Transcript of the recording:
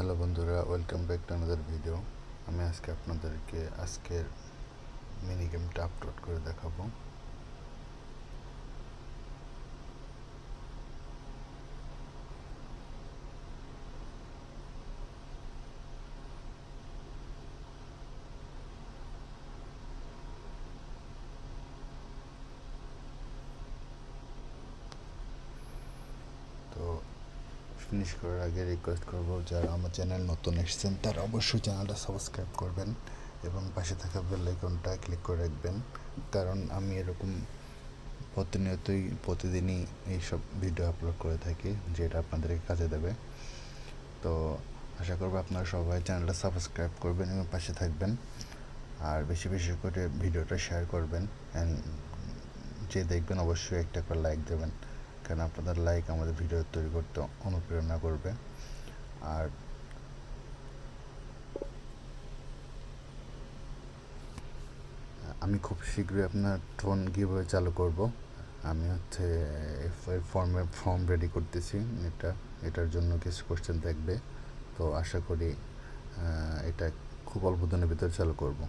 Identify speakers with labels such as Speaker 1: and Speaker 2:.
Speaker 1: Hello বন্ধুরা, welcome back to another video. আমি আজকে আপনাদেরকে আজকের মিনি গেমটা আপলোড করে দেখাবো। তো ফিনিশ করার আগে রিকোয়েস্ট করবো, যারা আমার চ্যানেল নতুন এসেছেন তারা অবশ্যই চ্যানেলটা সাবস্ক্রাইব করবেন এবং পাশে থাকা বেল আইকনটা ক্লিক করে রাখবেন, কারণ আমি এরকম প্রতিদিনই এইসব ভিডিও আপলোড করে থাকি যেটা আপনাদেরকে কাজে দেবে। তো আশা করবো আপনারা সবাই চ্যানেলটা সাবস্ক্রাইব করবেন এবং পাশে থাকবেন, আর বেশি বেশি করে ভিডিওটা শেয়ার করবেন। অ্যান্ড যে দেখবেন অবশ্যই একটা করে লাইক দেবেন, কারণ আপনাদের লাইক আমাদের ভিডিও তৈরি করতে অনুপ্রেরণা করবে। আর আমি খুব শীঘ্রই আপনার ফোন গিভওয়ে চালু করব। আমি ফর্ম রেডি করতেছি। এটার জন্য কিছু কোশ্চেন থাকবে, তো আশা করি এটা খুব অল্প দিনের ভিতরে চালু করব।